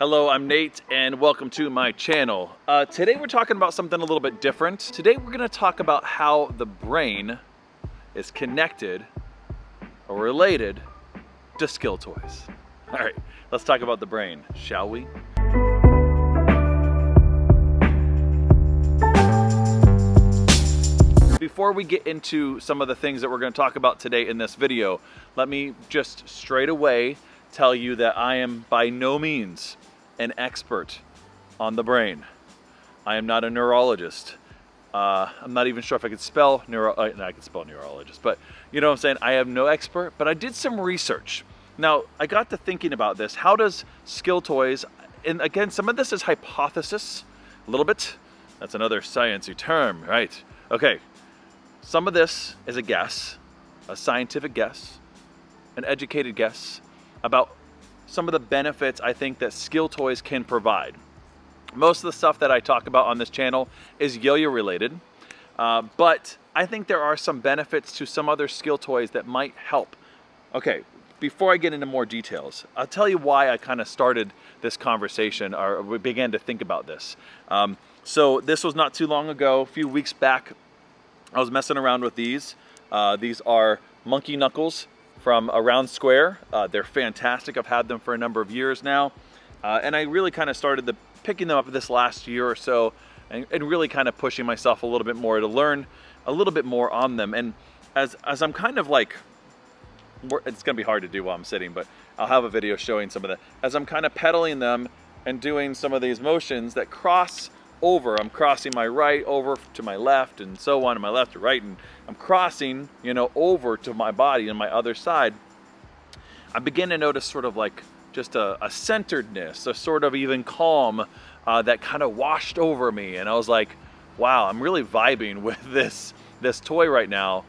Hello, I'm Nate and welcome to my channel. Today we're talking about something a little bit different. Today we're going to talk about how the brain is connected or related to skill toys. All right, let's talk about the brain, shall we? Before we get into some of the things that we're going to talk about today in this video, let me just straight away tell you that I am by no means an expert on the brain. I am not a neurologist. I'm not even sure if I could spell I could spell neurologist, but you know what I'm saying? I am no expert, but I did some research. Now, I got to thinking about this. How does skill toys, and again, some of this is hypothesis, a little bit. That's another sciencey term, right? Okay, some of this is a guess, a scientific guess, an educated guess about some of the benefits I think that skill toys can provide. Most of the stuff that I talk about on this channel is yo-yo related, but I think there are some benefits to some other skill toys that might help. Okay, before I get into more details, I'll tell you why I kind of started this conversation, or we began to think about this. So this was not too long ago, a few weeks back, I was messing around with these. These are monkey knuckles from Around Square. They're fantastic. I've had them for a number of years now. And I really kind of started picking them up this last year or so and really kind of pushing myself a little bit more to learn a little bit more on them. And as I'm kind of like, it's gonna be hard to do while I'm sitting, but I'll have a video showing some of that. As I'm kind of pedaling them and doing some of these motions that cross over, I'm crossing my right over to my left and so on, and my left to right, and I'm crossing, you know, over to my body and my other side. I begin to notice sort of like just a centeredness, a sort of even calm that kind of washed over me, and I was like, wow, I'm really vibing with this toy right now.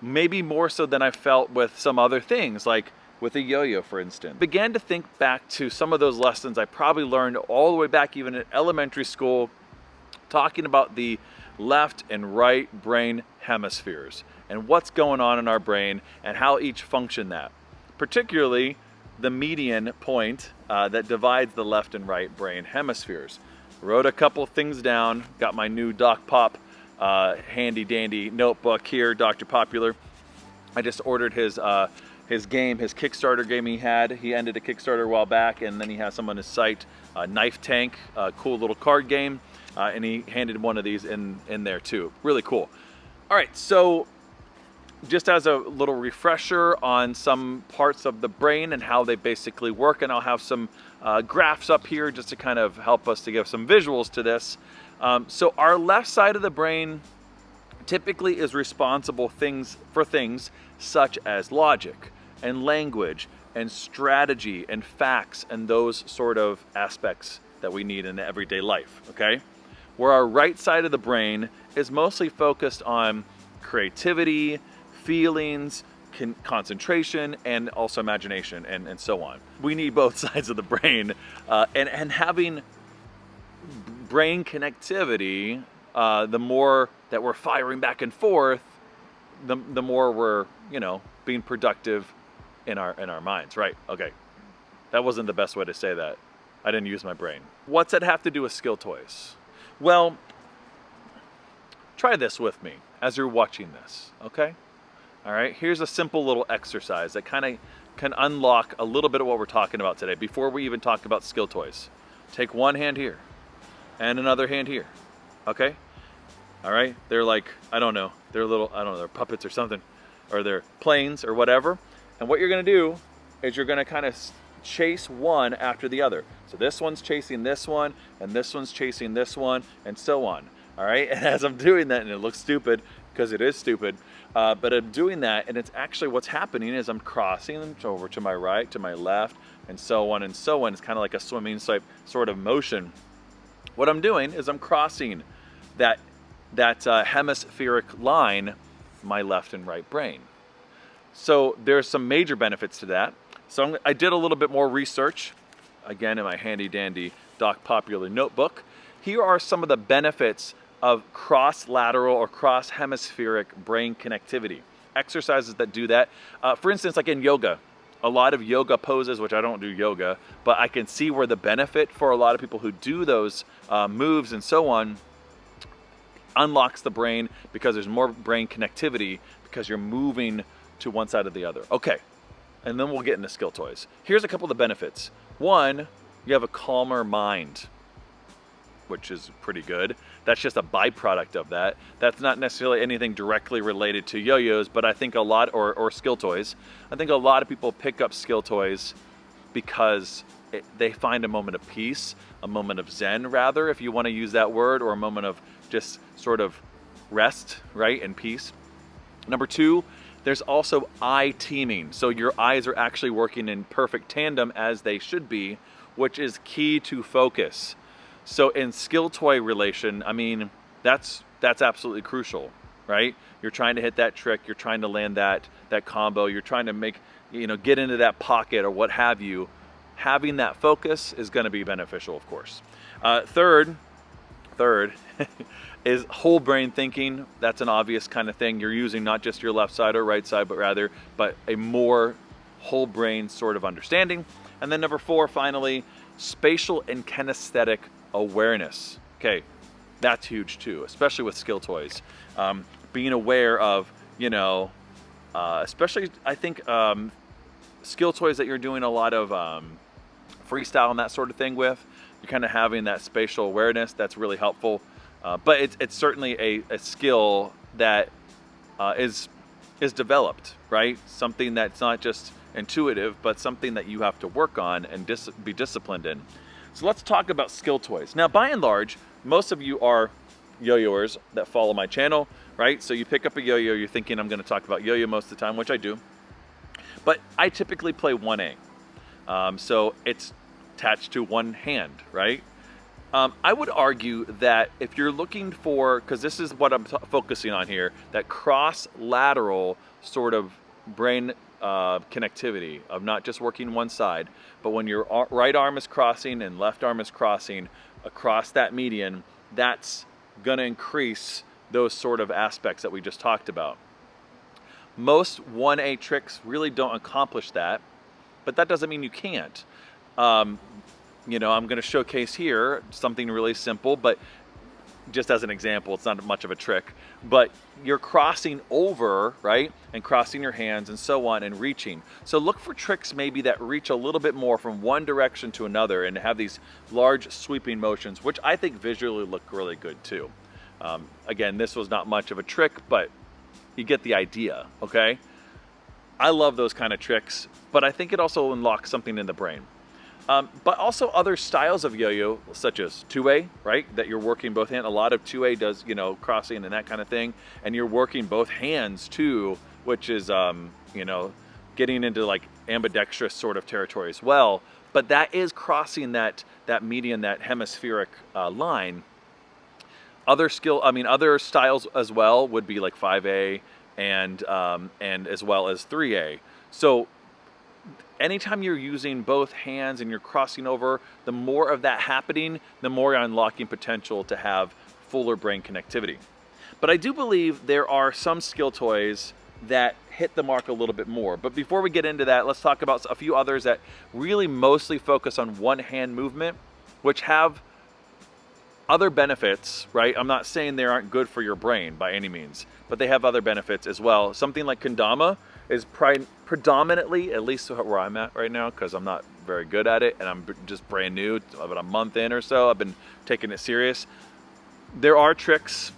Maybe more so than I felt with some other things, like with a yo-yo, for instance. Began to think back to some of those lessons I probably learned all the way back even in elementary school, talking about the left and right brain hemispheres and what's going on in our brain and how each function that. Particularly the median point that divides the left and right brain hemispheres. Wrote a couple things down, got my new Doc Pop handy dandy notebook here, Dr. Popular. I just ordered his Kickstarter game he had. He ended a Kickstarter a while back, and then he has some on his site, Knife Tank, a cool little card game, and he handed one of these in there too. Really cool. All right, so just as a little refresher on some parts of the brain and how they basically work, and I'll have some graphs up here just to kind of help us to give some visuals to this. So our left side of the brain typically is responsible for things such as logic and language and strategy and facts and those sort of aspects that we need in everyday life, okay? Where our right side of the brain is mostly focused on creativity, feelings, concentration, and also imagination, and so on. We need both sides of the brain, and having brain connectivity, the more that we're firing back and forth, the more we're, you know, being productive in our minds, right? Okay, that wasn't the best way to say that. I didn't use my brain. What's that have to do with skill toys? Well, try this with me as you're watching this, okay? All right, here's a simple little exercise that kind of can unlock a little bit of what we're talking about today before we even talk about skill toys. Take one hand here and another hand here, okay? All right, they're like, I don't know, they're puppets or something, or they're planes or whatever. And what you're gonna do is you're gonna kind of chase one after the other. So this one's chasing this one, and this one's chasing this one, and so on. All right, and as I'm doing that, and it looks stupid, because it is stupid, but I'm doing that, and it's actually what's happening is I'm crossing them over to my right, to my left, and so on and so on. It's kind of like a swimming sort of motion. What I'm doing is I'm crossing that hemispheric line, my left and right brain. So there's some major benefits to that. So I did a little bit more research, again in my handy dandy Doc Popular notebook. Here are some of the benefits of cross-lateral or cross-hemispheric brain connectivity. Exercises that do that. For instance, like in yoga, a lot of yoga poses, which I don't do yoga, but I can see where the benefit for a lot of people who do those moves and so on unlocks the brain, because there's more brain connectivity because you're moving to one side or the other. Okay, and then we'll get into skill toys. Here's a couple of the benefits. One, you have a calmer mind, which is pretty good. That's just a byproduct of that. That's not necessarily anything directly related to yo-yos, but I think a lot, or skill toys, I think a lot of people pick up skill toys because they find a moment of peace, a moment of zen rather, if you want to use that word, or a moment of just sort of rest, right, and peace. Number two, there's also eye teaming. So your eyes are actually working in perfect tandem as they should be, which is key to focus. So in skill toy relation, I mean, that's absolutely crucial, right? You're trying to hit that trick, you're trying to land that combo, you're trying to make, get into that pocket or what have you. Having that focus is going to be beneficial, of course. Third is whole brain thinking. That's an obvious kind of thing. You're using not just your left side or right side, but a more whole brain sort of understanding. And then number four, finally, spatial and kinesthetic awareness. Okay, that's huge too, especially with skill toys. Being aware of, especially I think skill toys that you're doing a lot of freestyle and that sort of thing with, you're kind of having that spatial awareness. That's really helpful. But it's certainly a skill that is developed, right? Something that's not just intuitive, but something that you have to work on and be disciplined in. So let's talk about skill toys. Now, by and large, most of you are yo-yoers that follow my channel, right? So you pick up a yo-yo, you're thinking I'm going to talk about yo-yo most of the time, which I do. But I typically play 1A. So it's attached to one hand, right? I would argue that if you're looking for, because this is what I'm focusing on here, that cross-lateral sort of brain connectivity of not just working one side, but when your right arm is crossing and left arm is crossing across that median, that's going to increase those sort of aspects that we just talked about. Most 1A tricks really don't accomplish that, but that doesn't mean you can't. I'm going to showcase here something really simple, but just as an example, it's not much of a trick, but you're crossing over, right? And crossing your hands and so on and reaching. So look for tricks maybe that reach a little bit more from one direction to another and have these large sweeping motions, which I think visually look really good too. Again, this was not much of a trick, but you get the idea, okay? I love those kind of tricks, but I think it also unlocks something in the brain. But also other styles of yo-yo, such as 2A, right? That you're working both hands. A lot of 2A does, crossing and that kind of thing. And you're working both hands too, which is, getting into like ambidextrous sort of territory as well. But that is crossing that median, that hemispheric line. Other styles as well would be like 5A and as well as 3A. So anytime you're using both hands and you're crossing over, the more of that happening, the more you're unlocking potential to have fuller brain connectivity. But I do believe there are some skill toys that hit the mark a little bit more. But before we get into that, let's talk about a few others that really mostly focus on one hand movement, which have other benefits, right? I'm not saying they aren't good for your brain by any means, but they have other benefits as well. Something like kendama is predominantly, at least where I'm at right now, because I'm not very good at it and I'm just brand new, about a month in or so, I've been taking it serious. There are tricks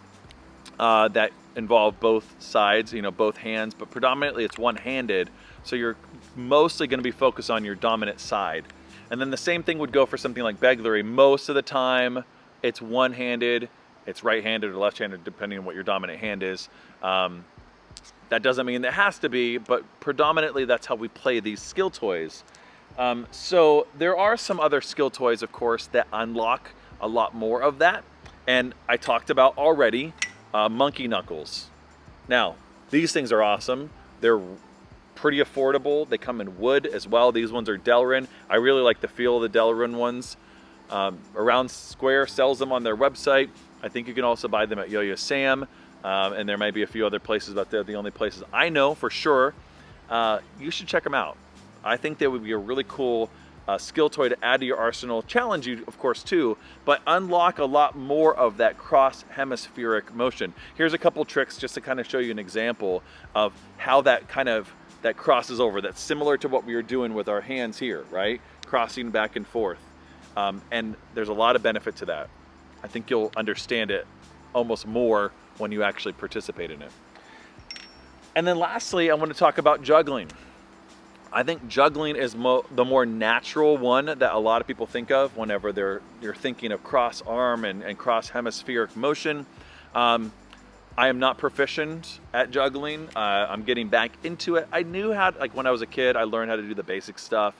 that involve both sides, both hands, but predominantly it's one-handed, so you're mostly going to be focused on your dominant side. And then the same thing would go for something like beglery. Most of the time it's one-handed, it's right-handed or left-handed depending on what your dominant hand is. That doesn't mean it has to be, but predominantly that's how we play these skill toys. So there are some other skill toys, of course, that unlock a lot more of that. And I talked about already monkey knuckles. Now, these things are awesome. They're pretty affordable. They come in wood as well. These ones are Delrin. I really like the feel of the Delrin ones. Around Square sells them on their website. I think you can also buy them at Yo-Yo Sam. And there might be a few other places, but they're the only places I know for sure. You should check them out. I think they would be a really cool skill toy to add to your arsenal, challenge you of course too, but unlock a lot more of that cross-hemispheric motion. Here's a couple tricks just to kind of show you an example of how that crosses over. That's similar to what we were doing with our hands here, right? Crossing back and forth. And there's a lot of benefit to that. I think you'll understand it almost more when you actually participate in it. And then lastly, I want to talk about juggling. I think juggling is the more natural one that a lot of people think of whenever you're thinking of cross arm and cross hemispheric motion. I am not proficient at juggling. I'm getting back into it. I knew how, like when I was a kid, I learned how to do the basic stuff,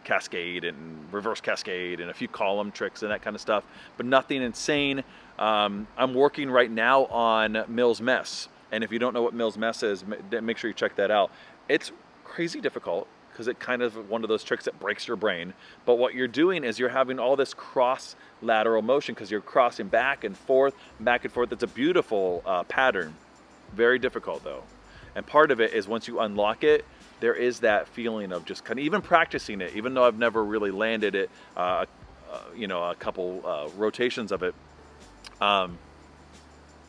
cascade and reverse cascade and a few column tricks and that kind of stuff, but nothing insane. I'm working right now on Mills Mess. And if you don't know what Mills Mess is, make sure you check that out. It's crazy difficult because it kind of one of those tricks that breaks your brain. But what you're doing is you're having all this cross lateral motion because you're crossing back and forth, back and forth. It's a beautiful pattern. Very difficult though. And part of it is once you unlock it, there is that feeling of just kind of even practicing it, even though I've never really landed it, you know, a couple rotations of it.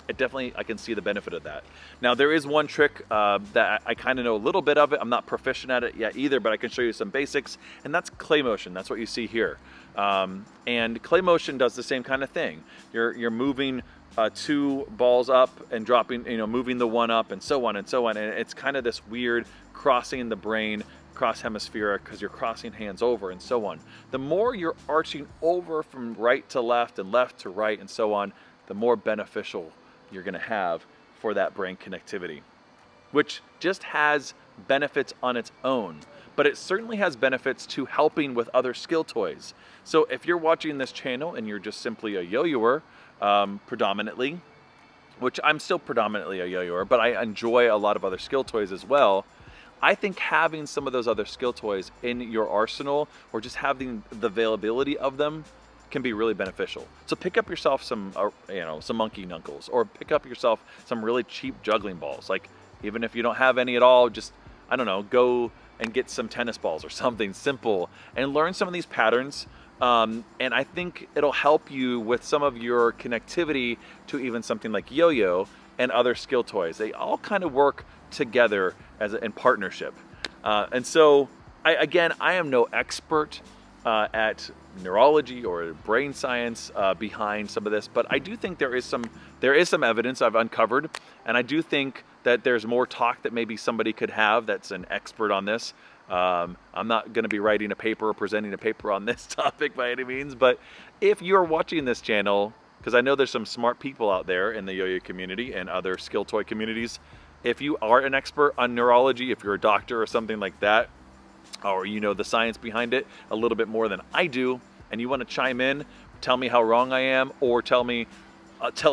It definitely, I can see the benefit of that. Now there is one trick that I kind of know a little bit of it. I'm not proficient at it yet either, but I can show you some basics, and that's clay motion. That's what you see here. And clay motion does the same kind of thing. You're moving two balls up and dropping, you know, moving the one up and so on and so on. And it's kind of this weird crossing the brain, cross hemispheric, because you're crossing hands over and so on. The more you're arching over from right to left and left to right and so on, the more beneficial you're going to have for that brain connectivity, which just has benefits on its own, but it certainly has benefits to helping with other skill toys. So if you're watching this channel and you're just simply a yo-yoer, predominantly, which I'm still predominantly a yo-yoer, but I enjoy a lot of other skill toys as well. I think having some of those other skill toys in your arsenal, or just having the availability of them, can be really beneficial. So pick up yourself some, you know, some monkey knuckles, or pick up yourself some really cheap juggling balls. Like even if you don't have any at all, just, I don't know, go and get some tennis balls or something simple and learn some of these patterns. And I think it'll help you with some of your connectivity to even something like yo-yo and other skill toys. They all kind of work together in partnership. And so I am no expert at neurology or brain science behind some of this, but I do think there is some evidence I've uncovered, and I do think that there's more talk that maybe somebody could have that's an expert on this. I'm not going to be writing a paper or presenting a paper on this topic by any means, but if you're watching this channel, because I know there's some smart people out there in the yo-yo community and other skill toy communities, if you are an expert on neurology, if you're a doctor or something like that, or you know the science behind it a little bit more than I do, and you want to chime in, tell me how wrong I am, or tell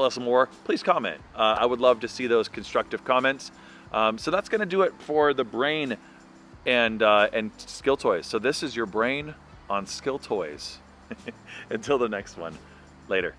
us more, please comment. I would love to see those constructive comments. So that's going to do it for the brain and skill toys. So this is your brain on skill toys. Until the next one, later.